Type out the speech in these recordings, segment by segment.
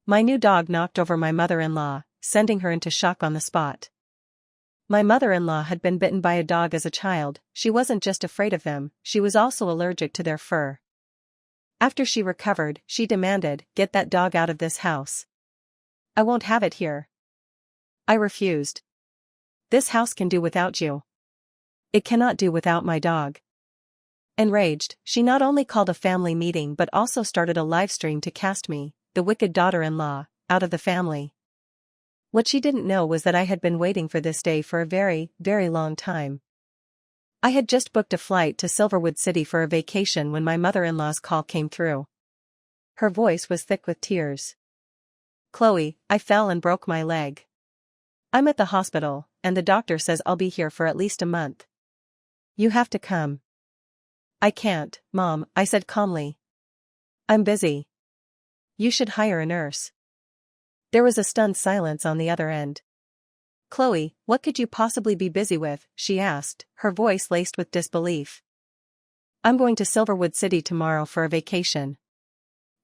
My new dog knocked over my mother-in-law, sending her into shock on the spot. My mother-in-law had been bitten by a dog as a child. She wasn't just afraid of them, she was also allergic to their fur. After she recovered, she demanded, "Get that dog out of this house. I won't have it here." I refused. "This house can do without you. It cannot do without my dog." Enraged, she not only called a family meeting but also started a live stream to cast me, the wicked daughter-in-law, out of the family. What she didn't know was that I had been waiting for this day for a very, very long time. I had just booked a flight to Silverwood City for a vacation when my mother-in-law's call came through. Her voice was thick with tears. "Chloe, I fell and broke my leg. I'm at the hospital, and the doctor says I'll be here for at least a month. You have to come." "I can't, Mom," I said calmly. "I'm busy." "You should hire a nurse." There was a stunned silence on the other end. "Chloe, what could you possibly be busy with?" she asked, her voice laced with disbelief. "I'm going to Silverwood City tomorrow for a vacation.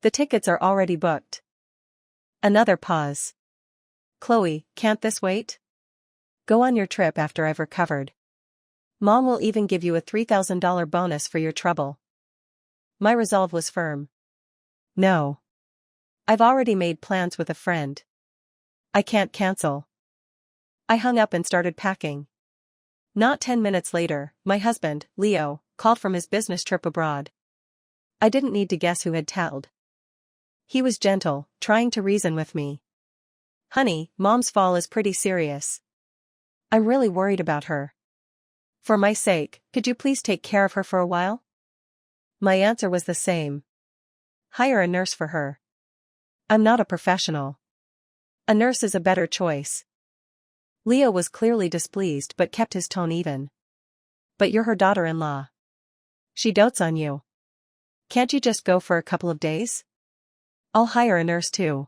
The tickets are already booked." Another pause. "Chloe, can't this wait? Go on your trip after I've recovered. Mom will even give you a $3,000 bonus for your trouble." My resolve was firm. "No. I've already made plans with a friend. I can't cancel." I hung up and started packing. Not 10 minutes later, my husband, Leo, called from his business trip abroad. I didn't need to guess who had told. He was gentle, trying to reason with me. "Honey, Mom's fall is pretty serious. I'm really worried about her. For my sake, could you please take care of her for a while?" My answer was the same. "Hire a nurse for her. I'm not a professional. A nurse is a better choice." Leo was clearly displeased but kept his tone even. "But you're her daughter-in-law. She dotes on you. Can't you just go for a couple of days? I'll hire a nurse too."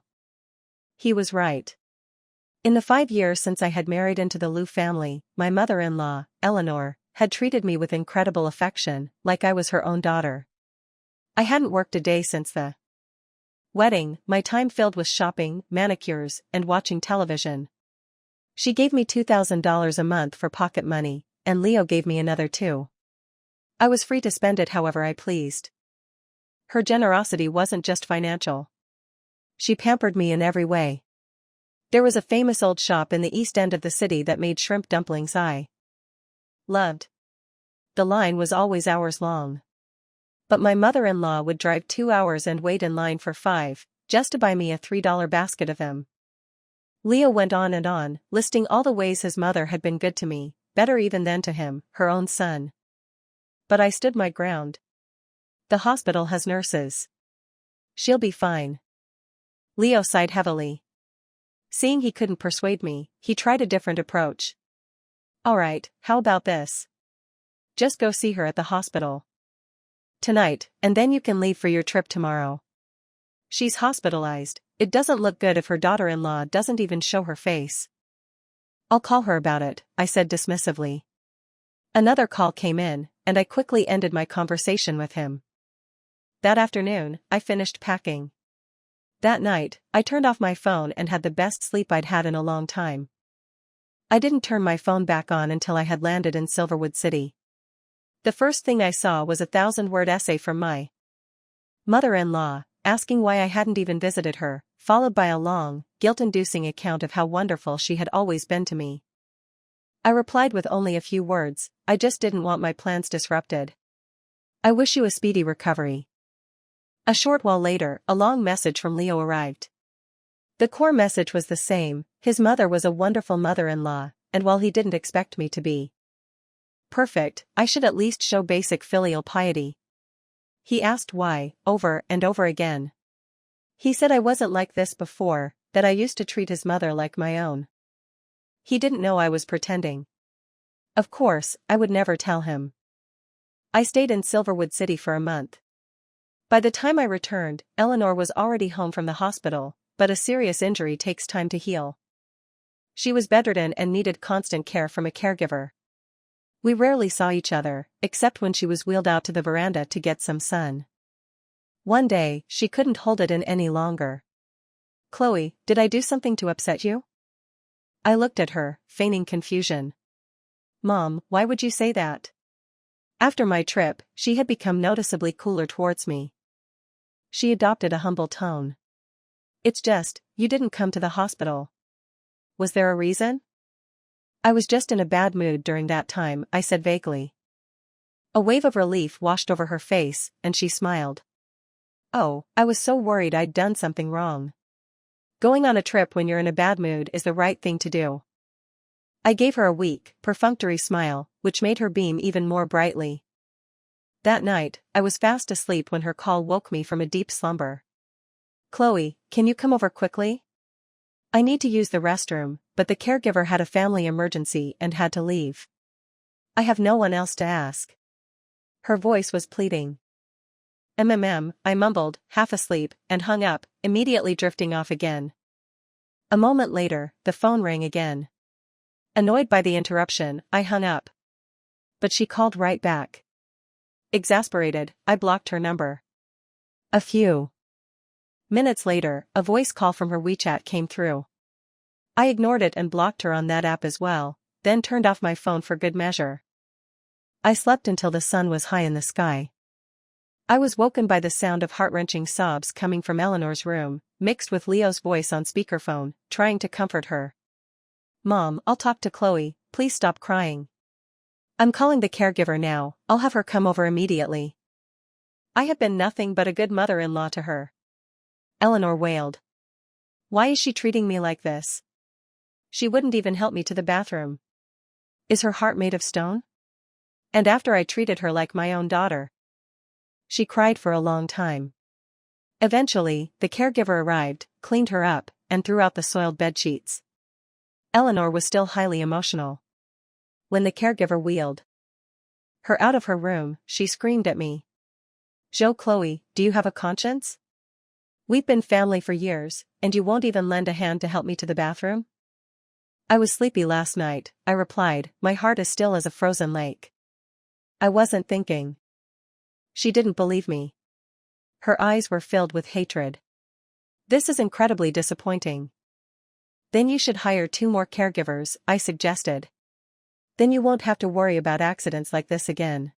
He was right. In the 5 years since I had married into the Liu family, my mother-in-law, Eleanor, had treated me with incredible affection, like I was her own daughter. I hadn't worked a day since the wedding, my time filled with shopping, manicures, and watching television. She gave me $2,000 a month for pocket money, and Leo gave me another too. I was free to spend it however I pleased. Her generosity wasn't just financial. She pampered me in every way. There was a famous old shop in the east end of the city that made shrimp dumplings I loved. The line was always hours long. But my mother-in-law would drive 2 hours and wait in line for 5, just to buy me a $3 basket of them. Leo went on and on, listing all the ways his mother had been good to me, better even than to him, her own son. But I stood my ground. "The hospital has nurses. She'll be fine." Leo sighed heavily. Seeing he couldn't persuade me, he tried a different approach. "All right, how about this? Just go see her at the hospital tonight, and then you can leave for your trip tomorrow. She's hospitalized. It doesn't look good if her daughter-in-law doesn't even show her face." "I'll call her about it," I said dismissively. Another call came in, and I quickly ended my conversation with him. That afternoon, I finished packing. That night, I turned off my phone and had the best sleep I'd had in a long time. I didn't turn my phone back on until I had landed in Silverwood City. The first thing I saw was a 1,000-word essay from my mother-in-law, asking why I hadn't even visited her, followed by a long, guilt-inducing account of how wonderful she had always been to me. I replied with only a few words, "I just didn't want my plans disrupted. I wish you a speedy recovery." A short while later, a long message from Leo arrived. The core message was the same: his mother was a wonderful mother-in-law, and while he didn't expect me to be perfect, I should at least show basic filial piety. He asked why, over and over again. He said I wasn't like this before, that I used to treat his mother like my own. He didn't know I was pretending. Of course, I would never tell him. I stayed in Silverwood City for a month. By the time I returned, Eleanor was already home from the hospital, but a serious injury takes time to heal. She was bedridden and needed constant care from a caregiver. We rarely saw each other, except when she was wheeled out to the veranda to get some sun. One day, she couldn't hold it in any longer. Chloe, did I do something to upset you? I looked at her, feigning confusion. Mom, why would you say that? After my trip, she had become noticeably cooler towards me. She adopted a humble tone. It's just, you didn't come to the hospital. Was there a reason? I was just in a bad mood during that time, I said vaguely. A wave of relief washed over her face, and she smiled. Oh, I was so worried I'd done something wrong. Going on a trip when you're in a bad mood is the right thing to do. I gave her a weak, perfunctory smile, which made her beam even more brightly. That night, I was fast asleep when her call woke me from a deep slumber. Chloe, can you come over quickly? I need to use the restroom, but the caregiver had a family emergency and had to leave. I have no one else to ask. Her voice was pleading. I mumbled, half asleep, and hung up, immediately drifting off again. A moment later, the phone rang again. Annoyed by the interruption, I hung up. But she called right back. Exasperated, I blocked her number. A few minutes later, a voice call from her WeChat came through. I ignored it and blocked her on that app as well, then turned off my phone for good measure. I slept until the sun was high in the sky. I was woken by the sound of heart-wrenching sobs coming from Eleanor's room, mixed with Leo's voice on speakerphone, trying to comfort her. Mom, I'll talk to Chloe, please stop crying. I'm calling the caregiver now, I'll have her come over immediately. I have been nothing but a good mother-in-law to her. Eleanor wailed. Why is she treating me like this? She wouldn't even help me to the bathroom. Is her heart made of stone? And after I treated her like my own daughter. She cried for a long time. Eventually, the caregiver arrived, cleaned her up, and threw out the soiled bedsheets. Eleanor was still highly emotional. When the caregiver wheeled her out of her room, she screamed at me. Chloe, do you have a conscience? We've been family for years, and you won't even lend a hand to help me to the bathroom? I was sleepy last night, I replied, my heart as still as a frozen lake. I wasn't thinking. She didn't believe me. Her eyes were filled with hatred. This is incredibly disappointing. Then you should hire 2 more caregivers, I suggested. Then you won't have to worry about accidents like this again.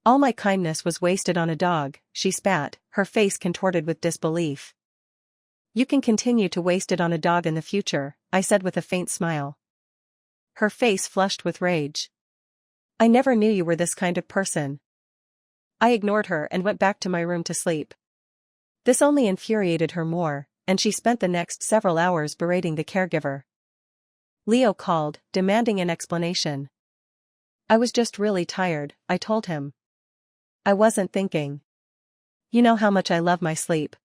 All my kindness was wasted on a dog, she spat, her face contorted with disbelief. You can continue to waste it on a dog in the future, I said with a faint smile. Her face flushed with rage. I never knew you were this kind of person. I ignored her and went back to my room to sleep. This only infuriated her more, and she spent the next several hours berating the caregiver. Leo called, demanding an explanation. I was just really tired, I told him. I wasn't thinking. You know how much I love my sleep.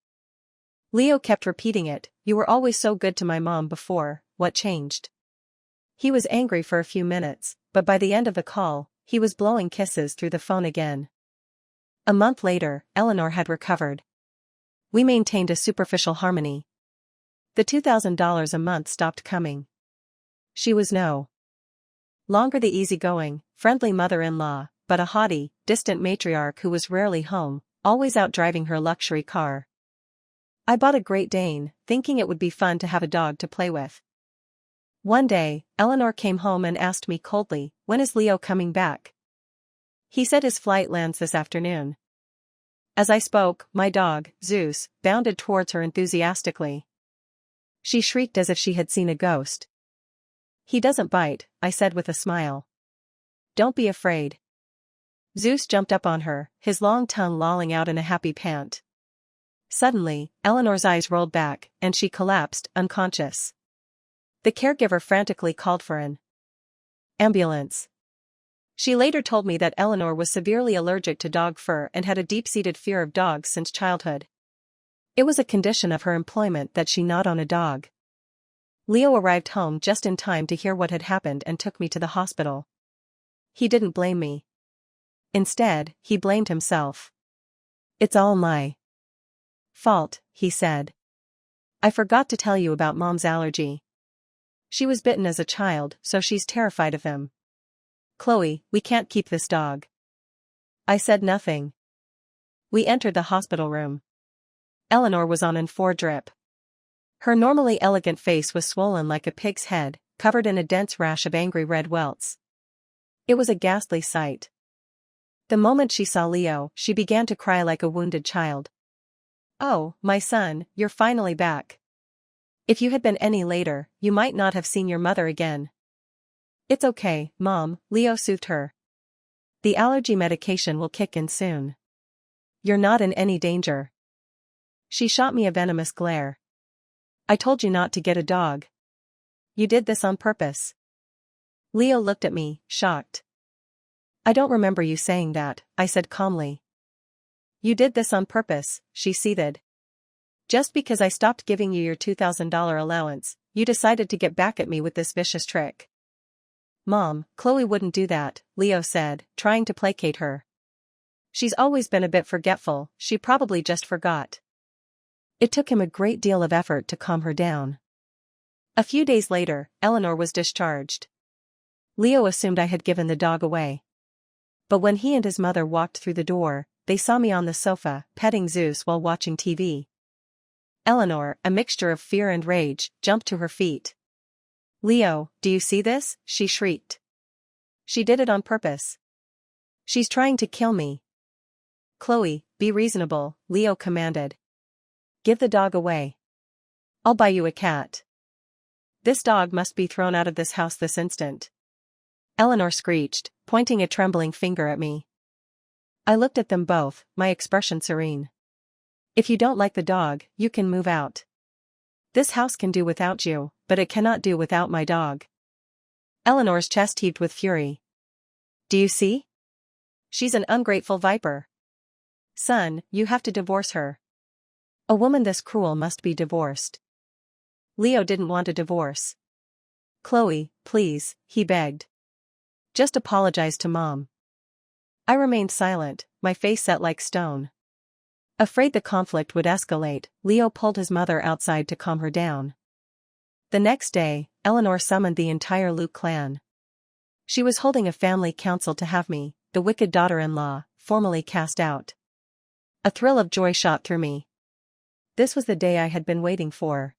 Leo kept repeating it, you were always so good to my mom before, what changed? He was angry for a few minutes, but by the end of the call, he was blowing kisses through the phone again. A month later, Eleanor had recovered. We maintained a superficial harmony. The $2,000 a month stopped coming. She was no longer the easygoing, friendly mother-in-law, but a haughty, distant matriarch who was rarely home, always out driving her luxury car. I bought a Great Dane, thinking it would be fun to have a dog to play with. One day, Eleanor came home and asked me coldly, when is Leo coming back? He said his flight lands this afternoon. As I spoke, my dog, Zeus, bounded towards her enthusiastically. She shrieked as if she had seen a ghost. He doesn't bite, I said with a smile. Don't be afraid. Zeus jumped up on her, his long tongue lolling out in a happy pant. Suddenly, Eleanor's eyes rolled back, and she collapsed, unconscious. The caregiver frantically called for an ambulance. She later told me that Eleanor was severely allergic to dog fur and had a deep-seated fear of dogs since childhood. It was a condition of her employment that she not own a dog. Leo arrived home just in time to hear what had happened and took me to the hospital. He didn't blame me. Instead, he blamed himself. It's all my fault, he said. I forgot to tell you about Mom's allergy. She was bitten as a child, so she's terrified of him. Chloe, we can't keep this dog. I said nothing. We entered the hospital room. Eleanor was on an 4 drip. Her normally elegant face was swollen like a pig's head, covered in a dense rash of angry red welts. It was a ghastly sight. The moment she saw Leo, she began to cry like a wounded child. "Oh, my son, you're finally back. If you had been any later, you might not have seen your mother again." "It's okay, Mom," Leo soothed her. "The allergy medication will kick in soon. You're not in any danger." She shot me a venomous glare. "I told you not to get a dog. You did this on purpose." Leo looked at me, shocked. "I don't remember you saying that," I said calmly. "You did this on purpose," she seethed. "Just because I stopped giving you your $2,000 allowance, you decided to get back at me with this vicious trick." "Mom, Chloe wouldn't do that," Leo said, trying to placate her. "She's always been a bit forgetful, she probably just forgot." It took him a great deal of effort to calm her down. A few days later, Eleanor was discharged. Leo assumed I had given the dog away. But when he and his mother walked through the door, they saw me on the sofa, petting Zeus while watching TV. Eleanor, a mixture of fear and rage, jumped to her feet. "Leo, do you see this?" she shrieked. "She did it on purpose. She's trying to kill me." "Chloe, be reasonable," Leo commanded. "Give the dog away. I'll buy you a cat. This dog must be thrown out of this house this instant." Eleanor screeched, pointing a trembling finger at me. I looked at them both, my expression serene. "If you don't like the dog, you can move out. This house can do without you, but it cannot do without my dog." Eleanor's chest heaved with fury. "Do you see? She's an ungrateful viper. Son, you have to divorce her. A woman this cruel must be divorced." Leo didn't want a divorce. "Chloe, please," he begged. "Just apologize to Mom." I remained silent, my face set like stone. Afraid the conflict would escalate, Leo pulled his mother outside to calm her down. The next day, Eleanor summoned the entire Luke clan. She was holding a family council to have me, the wicked daughter-in-law, formally cast out. A thrill of joy shot through me. This was the day I had been waiting for.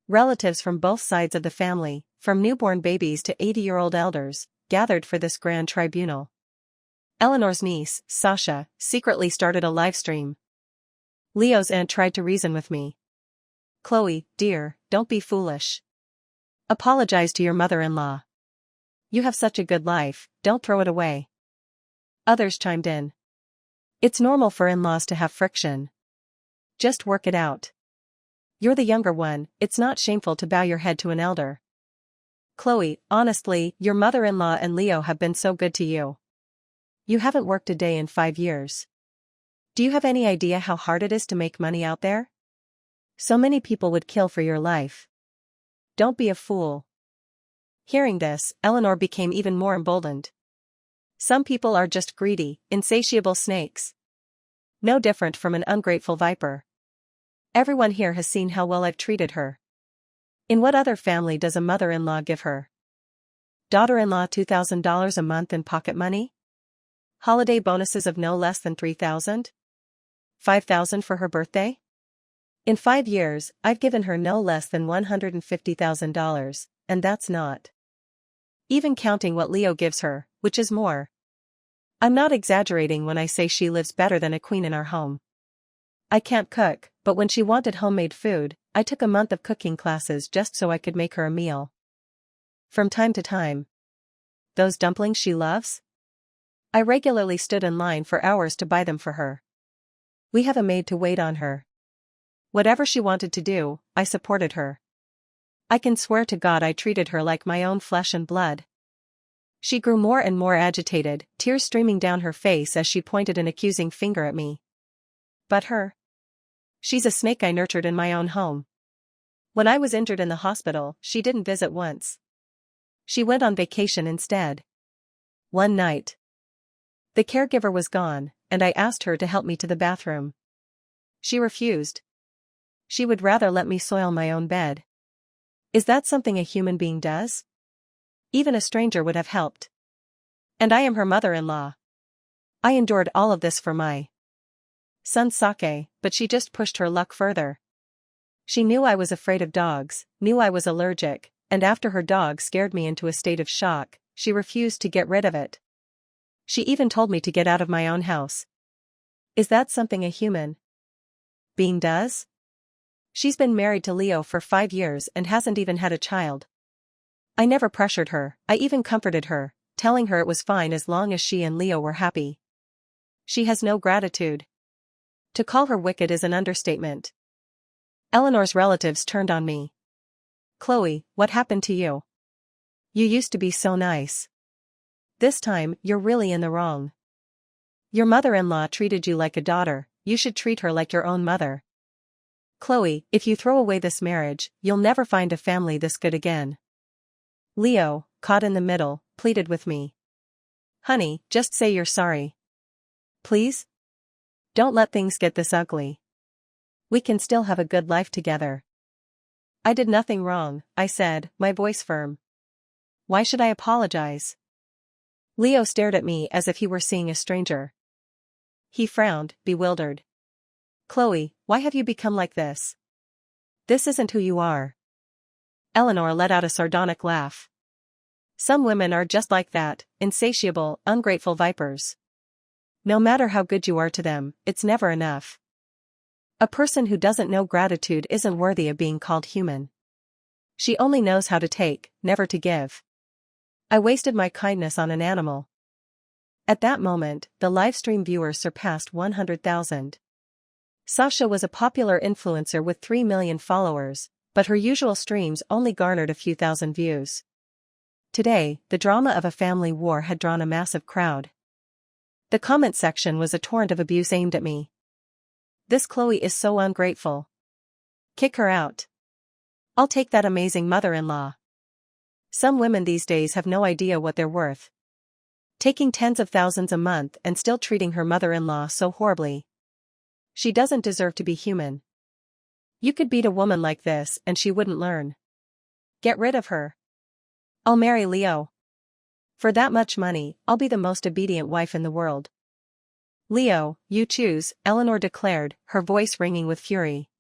Relatives from both sides of the family, from newborn babies to 80-year-old elders, gathered for this grand tribunal. Eleanor's niece, Sasha, secretly started a live stream. Leo's aunt tried to reason with me. "Chloe, dear, don't be foolish. Apologize to your mother-in-law. You have such a good life, don't throw it away." Others chimed in. "It's normal for in-laws to have friction. Just work it out. You're the younger one, it's not shameful to bow your head to an elder. Chloe, honestly, your mother-in-law and Leo have been so good to you. You haven't worked a day in 5 years. Do you have any idea how hard it is to make money out there? So many people would kill for your life. Don't be a fool." Hearing this, Eleanor became even more emboldened. "Some people are just greedy, insatiable snakes. No different from an ungrateful viper. Everyone here has seen how well I've treated her. In what other family does a mother-in-law give her daughter-in-law $2,000 a month in pocket money? Holiday bonuses of no less than $3,000? $5,000 for her birthday? In 5 years, I've given her no less than $150,000, and that's not even counting what Leo gives her, which is more. I'm not exaggerating when I say she lives better than a queen in our home. I can't cook, but when she wanted homemade food, I took a month of cooking classes just so I could make her a meal. From time to time. Those dumplings she loves? I regularly stood in line for hours to buy them for her. We have a maid to wait on her. Whatever she wanted to do, I supported her. I can swear to God I treated her like my own flesh and blood." She grew more and more agitated, tears streaming down her face as she pointed an accusing finger at me. "But her? She's a snake I nurtured in my own home. When I was injured in the hospital, she didn't visit once. She went on vacation instead. One night, the caregiver was gone, and I asked her to help me to the bathroom. She refused. She would rather let me soil my own bed. Is that something a human being does? Even a stranger would have helped. And I am her mother-in-law. I endured all of this for my son Sake, but she just pushed her luck further. She knew I was afraid of dogs, knew I was allergic, and after her dog scared me into a state of shock, she refused to get rid of it. She even told me to get out of my own house. Is that something a human being does? She's been married to Leo for 5 years and hasn't even had a child. I never pressured her, I even comforted her, telling her it was fine as long as she and Leo were happy. She has no gratitude. To call her wicked is an understatement. Eleanor's relatives turned on me. Chloe, what happened to you? You used to be so nice. This time, you're really in the wrong. Your mother-in-law treated you like a daughter, you should treat her like your own mother. Chloe, if you throw away this marriage, you'll never find a family this good again. Leo, caught in the middle, pleaded with me. Honey, just say you're sorry. Please? Don't let things get this ugly. We can still have a good life together. I did nothing wrong, I said, my voice firm. Why should I apologize? Leo stared at me as if he were seeing a stranger. He frowned, bewildered. Chloe, why have you become like this? This isn't who you are. Eleanor let out a sardonic laugh. Some women are just like that, insatiable, ungrateful vipers. No matter how good you are to them, it's never enough. A person who doesn't know gratitude isn't worthy of being called human. She only knows how to take, never to give. I wasted my kindness on an animal. At that moment, the livestream viewers surpassed 100,000. Sasha was a popular influencer with 3 million followers, but her usual streams only garnered a few thousand views. Today, the drama of a family war had drawn a massive crowd. The comment section was a torrent of abuse aimed at me. This Chloe is so ungrateful. Kick her out. I'll take that amazing mother-in-law. Some women these days have no idea what they're worth. Taking tens of thousands a month and still treating her mother-in-law so horribly. She doesn't deserve to be human. You could beat a woman like this and she wouldn't learn. Get rid of her. I'll marry Leo. For that much money, I'll be the most obedient wife in the world. Leo, you choose, Eleanor declared, her voice ringing with fury.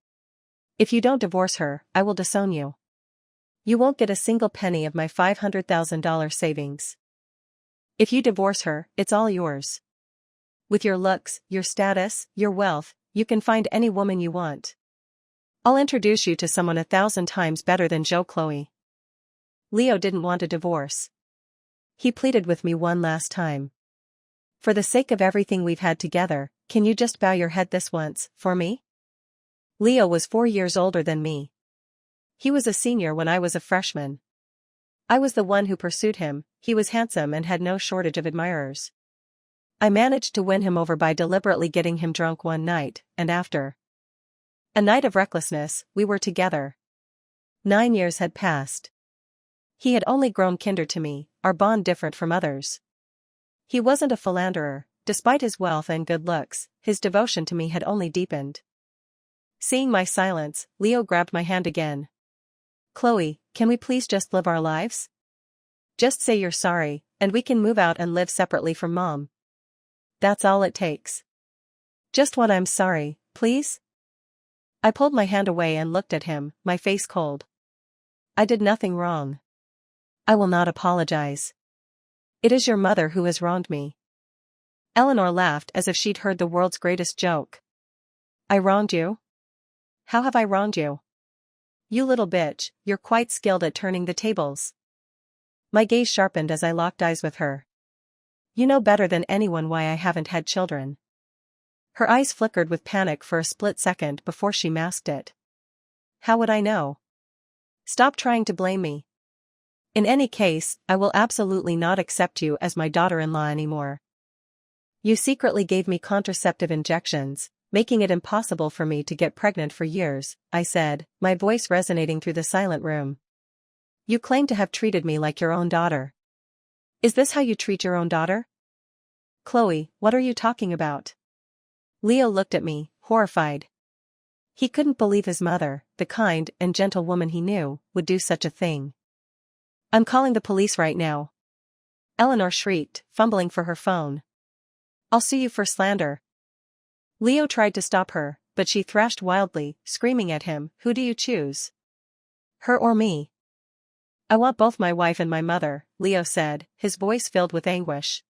If you don't divorce her, I will disown you. You won't get a single penny of my $500,000 savings. If you divorce her, it's all yours. With your looks, your status, your wealth, you can find any woman you want. I'll introduce you to someone 1,000 times better than Joe. Chloe. Leo didn't want a divorce. He pleaded with me one last time. For the sake of everything we've had together, can you just bow your head this once, for me? Leo was 4 years older than me. He was a senior when I was a freshman. I was the one who pursued him, he was handsome and had no shortage of admirers. I managed to win him over by deliberately getting him drunk one night, and after a night of recklessness, we were together. 9 years had passed. He had only grown kinder to me, our bond different from others. He wasn't a philanderer, despite his wealth and good looks, his devotion to me had only deepened. Seeing my silence, Leo grabbed my hand again. Chloe, can we please just live our lives? Just say you're sorry, and we can move out and live separately from Mom. That's all it takes. Just when I'm sorry, please? I pulled my hand away and looked at him, my face cold. I did nothing wrong. I will not apologize. It is your mother who has wronged me. Eleanor laughed as if she'd heard the world's greatest joke. I wronged you? How have I wronged you? You little bitch, you're quite skilled at turning the tables. My gaze sharpened as I locked eyes with her. You know better than anyone why I haven't had children. Her eyes flickered with panic for a split second before she masked it. How would I know? Stop trying to blame me. In any case, I will absolutely not accept you as my daughter-in-law anymore. You secretly gave me contraceptive injections, making it impossible for me to get pregnant for years, I said, my voice resonating through the silent room. You claim to have treated me like your own daughter. Is this how you treat your own daughter? Chloe, what are you talking about? Leo looked at me, horrified. He couldn't believe his mother, the kind and gentle woman he knew, would do such a thing. I'm calling the police right now. Eleanor shrieked, fumbling for her phone. I'll sue you for slander. Leo tried to stop her, but she thrashed wildly, screaming at him, "Who do you choose? Her or me?" "I want both my wife and my mother," Leo said, his voice filled with anguish.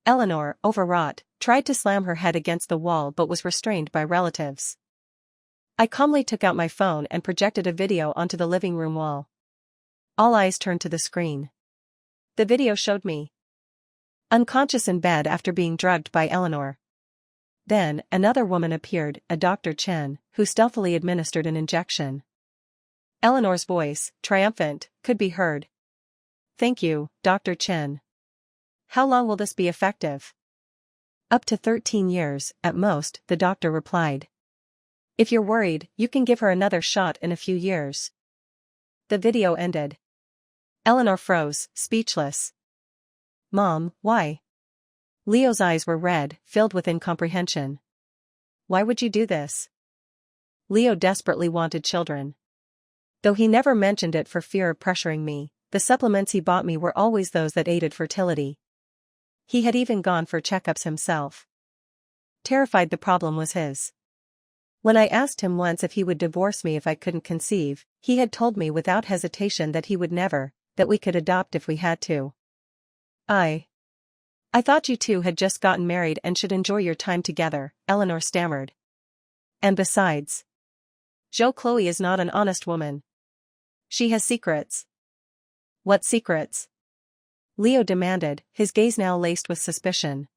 Eleanor, overwrought, tried to slam her head against the wall but was restrained by relatives. I calmly took out my phone and projected a video onto the living room wall. All eyes turned to the screen. The video showed me unconscious in bed after being drugged by Eleanor. Then, another woman appeared, a Dr. Chen, who stealthily administered an injection. Eleanor's voice, triumphant, could be heard. "Thank you, Dr. Chen. How long will this be effective?" "Up to 13 years, at most," the doctor replied. "If you're worried, you can give her another shot in a few years." The video ended. Eleanor froze, speechless. "Mom, why?" Leo's eyes were red, filled with incomprehension. "Why would you do this?" Leo desperately wanted children. Though he never mentioned it for fear of pressuring me, the supplements he bought me were always those that aided fertility. He had even gone for checkups himself. Terrified the problem was his. When I asked him once if he would divorce me if I couldn't conceive, he had told me without hesitation that he would never, that we could adopt if we had to. I thought you two had just gotten married and should enjoy your time together," Eleanor stammered. "And besides, Chloe is not an honest woman. She has secrets." "What secrets?" Leo demanded, his gaze now laced with suspicion.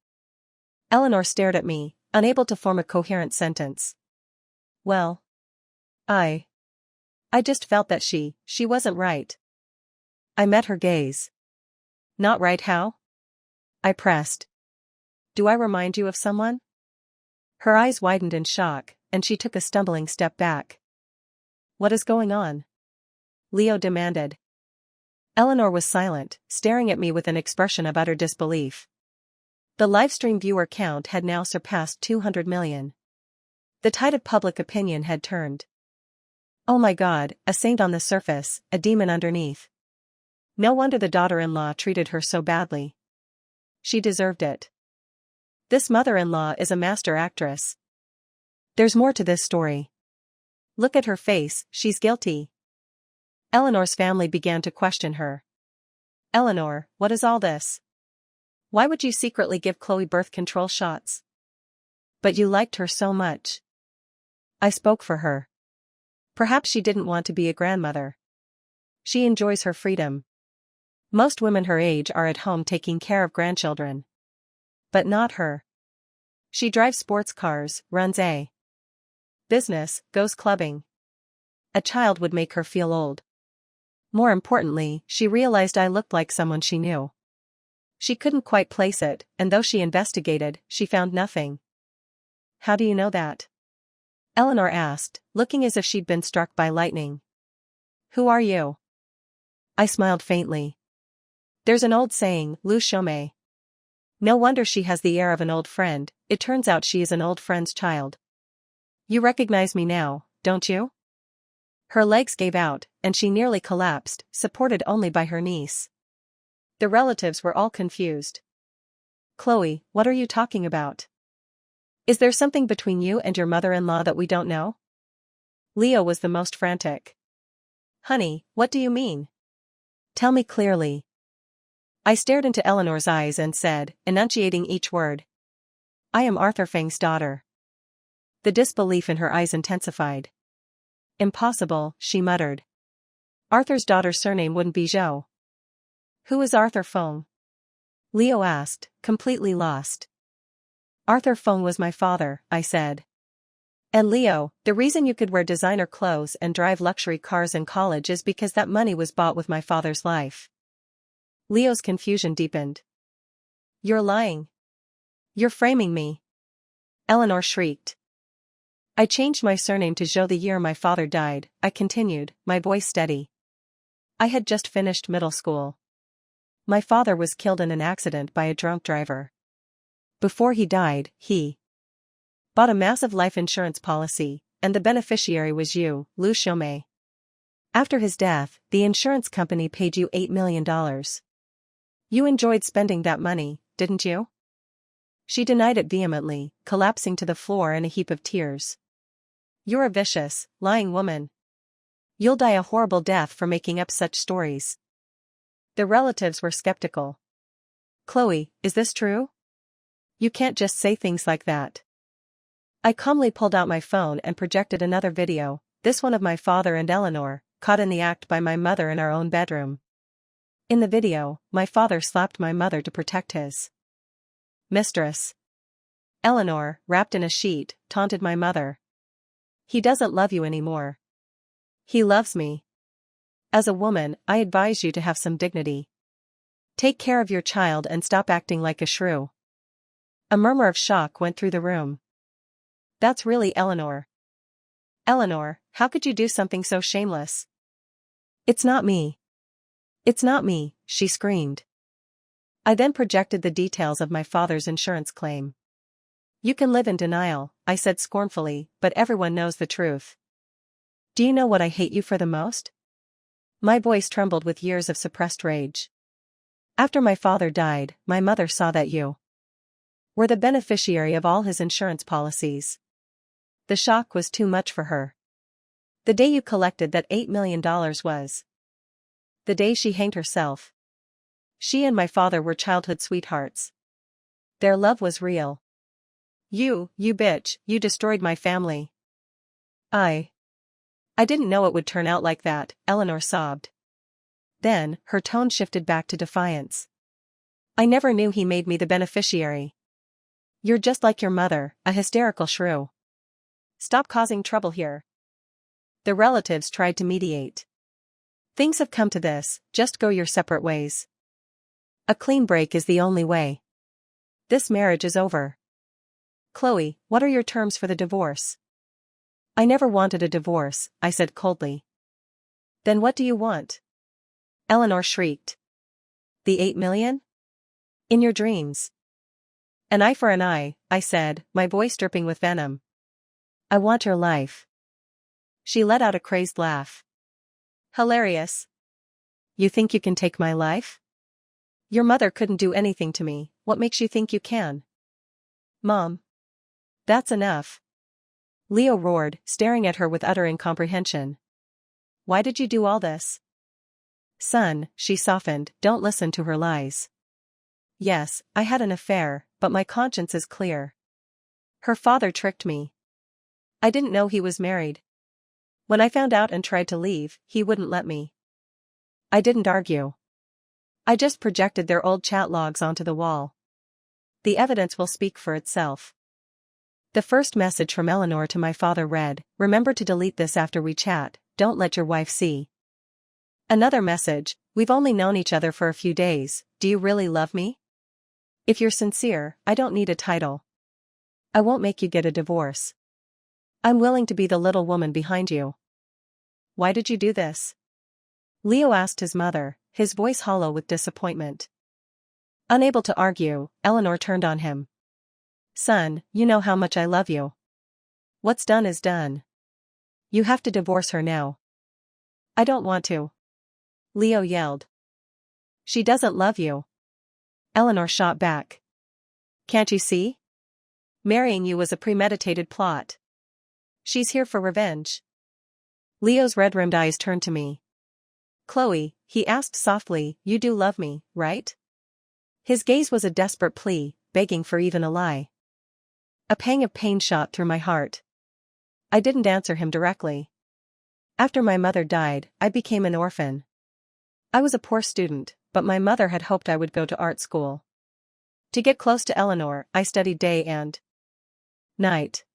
Eleanor stared at me, unable to form a coherent sentence. "Well, I just felt that she wasn't right." I met her gaze. "Not right how?" I pressed. "Do I remind you of someone?" Her eyes widened in shock, and she took a stumbling step back. "What is going on?" Leo demanded. Eleanor was silent, staring at me with an expression of utter disbelief. The livestream viewer count had now surpassed 200 million. The tide of public opinion had turned. Oh my God, a saint on the surface, a demon underneath. No wonder the daughter-in-law treated her so badly. She deserved it. This mother-in-law is a master actress. There's more to this story. Look at her face, she's guilty. Eleanor's family began to question her. "Eleanor, what is all this? Why would you secretly give Chloe birth control shots?" "But you liked her so much." I spoke for her. Perhaps she didn't want to be a grandmother. She enjoys her freedom. Most women her age are at home taking care of grandchildren. But not her. She drives sports cars, runs a business, goes clubbing. A child would make her feel old. More importantly, she realized I looked like someone she knew. She couldn't quite place it, and though she investigated, she found nothing. "How do you know that?" Eleanor asked, looking as if she'd been struck by lightning. "Who are you?" I smiled faintly. "There's an old saying, Lu Shome. No wonder she has the air of an old friend, it turns out she is an old friend's child. You recognize me now, don't you?" Her legs gave out, and she nearly collapsed, supported only by her niece. The relatives were all confused. "Chloe, what are you talking about? Is there something between you and your mother-in-law that we don't know?" Leo was the most frantic. "Honey, what do you mean? Tell me clearly." I stared into Eleanor's eyes and said, enunciating each word, "I am Arthur Fang's daughter." The disbelief in her eyes intensified. "Impossible," she muttered. "Arthur's daughter's surname wouldn't be Zhou." "Who is Arthur Feng?" Leo asked, completely lost. "Arthur Feng was my father," I said. "And Leo, the reason you could wear designer clothes and drive luxury cars in college is because that money was bought with my father's life." Leo's confusion deepened. "You're lying. You're framing me." Eleanor shrieked. "I changed my surname to Zhou the year my father died," I continued, my voice steady. "I had just finished middle school. My father was killed in an accident by a drunk driver. Before he died, he bought a massive life insurance policy, and the beneficiary was you, Lu Shome. After his death, the insurance company paid you $8 million. You enjoyed spending that money, didn't you?" She denied it vehemently, collapsing to the floor in a heap of tears. You're a vicious, lying woman. You'll die a horrible death for making up such stories. The relatives were skeptical. Chloe, is this true? You can't just say things like that. I calmly pulled out my phone and projected another video, this one of my father and Eleanor, caught in the act by my mother in our own bedroom. In the video, my father slapped my mother to protect his mistress. Eleanor, wrapped in a sheet, taunted my mother. He doesn't love you anymore. He loves me. As a woman, I advise you to have some dignity. Take care of your child and stop acting like a shrew. A murmur of shock went through the room. That's really Eleanor. Eleanor, how could you do something so shameless? It's not me. It's not me, she screamed. I then projected the details of my father's insurance claim. You can live in denial, I said scornfully, but everyone knows the truth. Do you know what I hate you for the most? My voice trembled with years of suppressed rage. After my father died, my mother saw that you were the beneficiary of all his insurance policies. The shock was too much for her. The day you collected that $8 million was the day she hanged herself. She and my father were childhood sweethearts. Their love was real. You bitch, you destroyed my family. I didn't know it would turn out like that, Eleanor sobbed. Then, her tone shifted back to defiance. I never knew he made me the beneficiary. You're just like your mother, a hysterical shrew. Stop causing trouble here. The relatives tried to mediate. Things have come to this, just go your separate ways. A clean break is the only way. This marriage is over. Chloe, what are your terms for the divorce? I never wanted a divorce, I said coldly. Then what do you want? Eleanor shrieked. The $8 million? In your dreams. An eye for an eye, I said, my voice dripping with venom. I want your life. She let out a crazed laugh. Hilarious. You think you can take my life? Your mother couldn't do anything to me, what makes you think you can? Mom. That's enough. Leo roared, staring at her with utter incomprehension. Why did you do all this? Son, she softened, don't listen to her lies. Yes, I had an affair, but my conscience is clear. Her father tricked me. I didn't know he was married. When I found out and tried to leave, he wouldn't let me. I didn't argue. I just projected their old chat logs onto the wall. The evidence will speak for itself. The first message from Eleanor to my father read, remember to delete this after we chat, don't let your wife see. Another message, we've only known each other for a few days, do you really love me? If you're sincere, I don't need a title. I won't make you get a divorce. I'm willing to be the little woman behind you. Why did you do this? Leo asked his mother, his voice hollow with disappointment. Unable to argue, Eleanor turned on him. Son, you know how much I love you. What's done is done. You have to divorce her now. I don't want to. Leo yelled. She doesn't love you. Eleanor shot back. Can't you see? Marrying you was a premeditated plot. She's here for revenge. Leo's red-rimmed eyes turned to me. Chloe, he asked softly, you do love me, right? His gaze was a desperate plea, begging for even a lie. A pang of pain shot through my heart. I didn't answer him directly. After my mother died, I became an orphan. I was a poor student, but my mother had hoped I would go to art school. To get close to Eleanor, I studied day and night.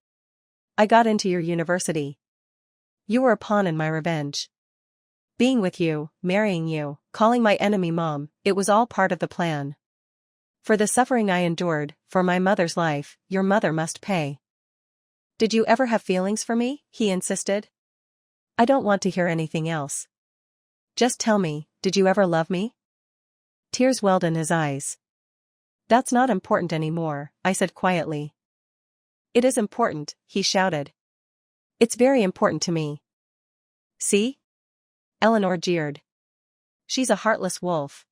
I got into your university. You were a pawn in my revenge. Being with you, marrying you, calling my enemy mom, it was all part of the plan. For the suffering I endured, for my mother's life, your mother must pay. Did you ever have feelings for me? He insisted. I don't want to hear anything else. Just tell me, did you ever love me? Tears welled in his eyes. That's not important anymore, I said quietly. It is important, he shouted. It's very important to me. See? Eleanor jeered. She's a heartless wolf.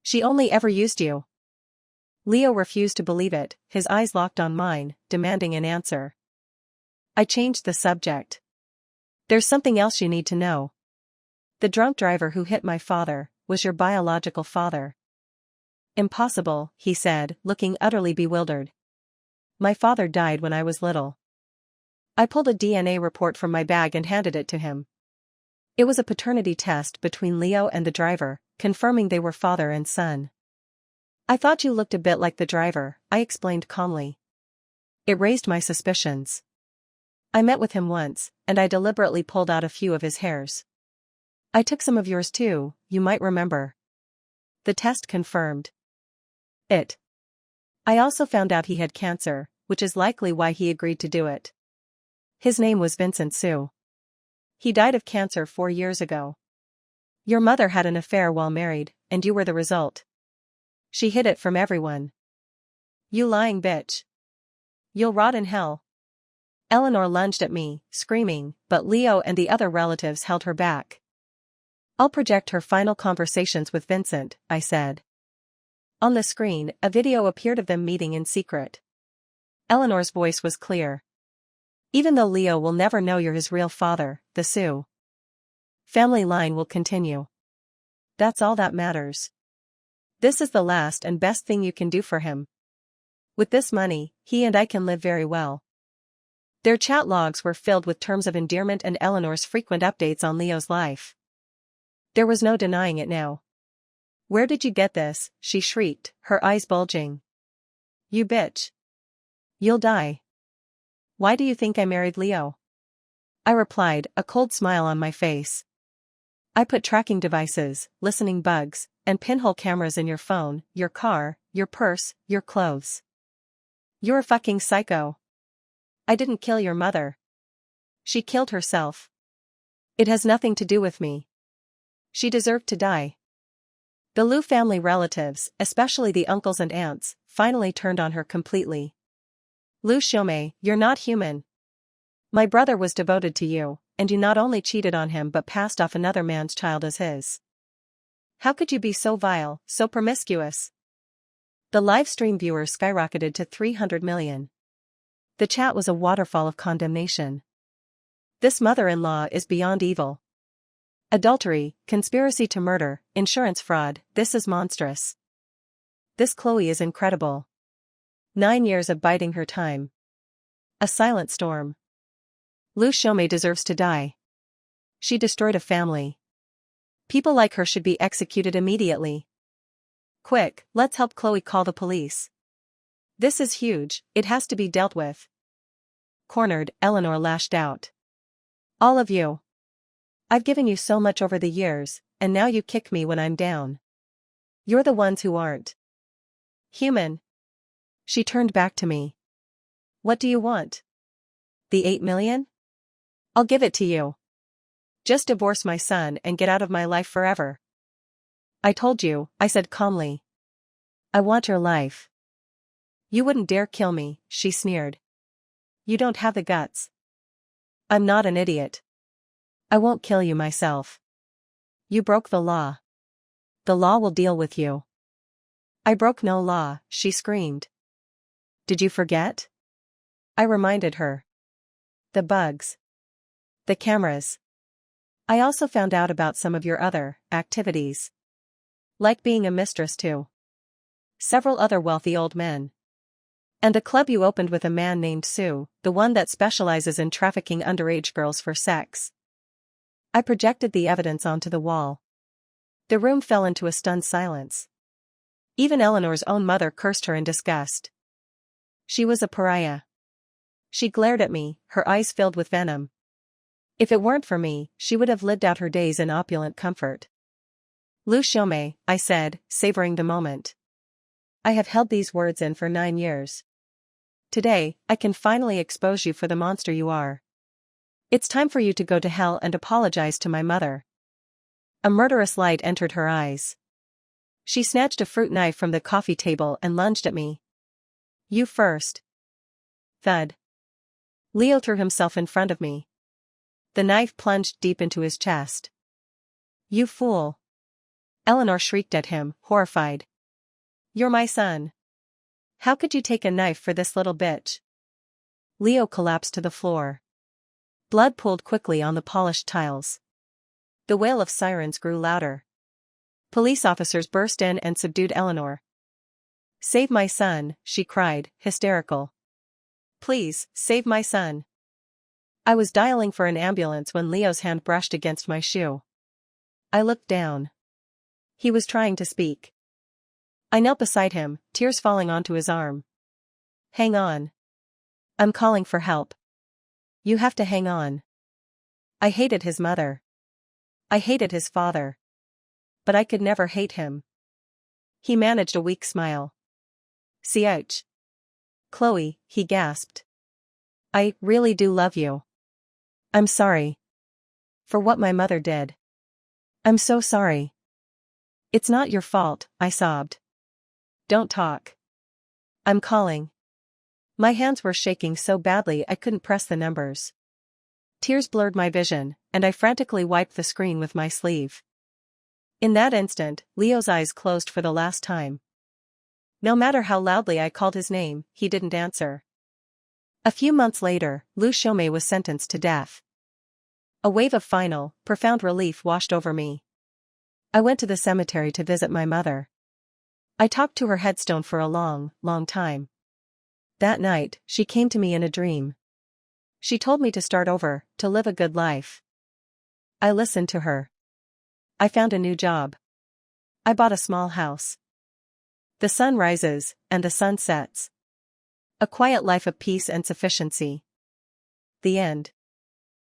She only ever used you. Leo refused to believe it, his eyes locked on mine, demanding an answer. I changed the subject. There's something else you need to know. The drunk driver who hit my father was your biological father. Impossible, he said, looking utterly bewildered. My father died when I was little. I pulled a DNA report from my bag and handed it to him. It was a paternity test between Leo and the driver, confirming they were father and son. I thought you looked a bit like the driver, I explained calmly. It raised my suspicions. I met with him once, and I deliberately pulled out a few of his hairs. I took some of yours too, you might remember. The test confirmed it. I also found out he had cancer, which is likely why he agreed to do it. His name was Vincent Sue. He died of cancer 4 years ago. Your mother had an affair while married, and you were the result. She hid it from everyone. You lying bitch. You'll rot in hell. Eleanor lunged at me, screaming, but Leo and the other relatives held her back. I'll project her final conversations with Vincent, I said. On the screen, a video appeared of them meeting in secret. Eleanor's voice was clear. Even though Leo will never know you're his real father, the Sue family line will continue. That's all that matters. This is the last and best thing you can do for him. With this money, he and I can live very well. Their chat logs were filled with terms of endearment and Eleanor's frequent updates on Leo's life. There was no denying it now. Where did you get this? She shrieked, her eyes bulging. You bitch. You'll die. Why do you think I married Leo? I replied, a cold smile on my face. I put tracking devices, listening bugs, and pinhole cameras in your phone, your car, your purse, your clothes. You're a fucking psycho. I didn't kill your mother. She killed herself. It has nothing to do with me. She deserved to die. The Liu family relatives, especially the uncles and aunts, finally turned on her completely. Liu Xiaomei, you're not human. My brother was devoted to you, and you not only cheated on him but passed off another man's child as his. How could you be so vile, so promiscuous? The live stream viewers skyrocketed to 300 million. The chat was a waterfall of condemnation. This mother-in-law is beyond evil. Adultery, conspiracy to murder, insurance fraud, this is monstrous. This Chloe is incredible. 9 years of biding her time. A silent storm. Liu Xiaomei deserves to die. She destroyed a family. People like her should be executed immediately. Quick, let's help Chloe call the police. This is huge, it has to be dealt with. Cornered, Eleanor lashed out. All of you. I've given you so much over the years, and now you kick me when I'm down. You're the ones who aren't human. She turned back to me. What do you want? The 8 million? I'll give it to you. Just divorce my son and get out of my life forever. I told you, I said calmly. I want your life. You wouldn't dare kill me, she sneered. You don't have the guts. I'm not an idiot. I won't kill you myself. You broke the law. The law will deal with you. I broke no law, she screamed. Did you forget? I reminded her. The bugs. The cameras. I also found out about some of your other activities. Like being a mistress to several other wealthy old men. And a club you opened with a man named Sue, the one that specializes in trafficking underage girls for sex. I projected the evidence onto the wall. The room fell into a stunned silence. Even Eleanor's own mother cursed her in disgust. She was a pariah. She glared at me, her eyes filled with venom. If it weren't for me, she would have lived out her days in opulent comfort. Liu Xiaomei, I said, savoring the moment. I have held these words in for 9 years. Today, I can finally expose you for the monster you are. It's time for you to go to hell and apologize to my mother. A murderous light entered her eyes. She snatched a fruit knife from the coffee table and lunged at me. You first. Thud. Leo threw himself in front of me. The knife plunged deep into his chest. You fool. Eleanor shrieked at him, horrified. You're my son. How could you take a knife for this little bitch? Leo collapsed to the floor. Blood pooled quickly on the polished tiles. The wail of sirens grew louder. Police officers burst in and subdued Eleanor. "Save my son," she cried, hysterical. "Please, save my son." I was dialing for an ambulance when Leo's hand brushed against my shoe. I looked down. He was trying to speak. I knelt beside him, tears falling onto his arm. "Hang on. I'm calling for help. You have to hang on." I hated his mother. I hated his father. But I could never hate him. He managed a weak smile. "Ouch. Chloe," he gasped. "I really do love you. I'm sorry. For what my mother did. I'm so sorry." "It's not your fault," I sobbed. "Don't talk. I'm calling." My hands were shaking so badly I couldn't press the numbers. Tears blurred my vision, and I frantically wiped the screen with my sleeve. In that instant, Leo's eyes closed for the last time. No matter how loudly I called his name, he didn't answer. A few months later, Lu Xiaomei was sentenced to death. A wave of final, profound relief washed over me. I went to the cemetery to visit my mother. I talked to her headstone for a long, long time. That night, she came to me in a dream. She told me to start over, to live a good life. I listened to her. I found a new job. I bought a small house. The sun rises, and the sun sets. A quiet life of peace and sufficiency. The end.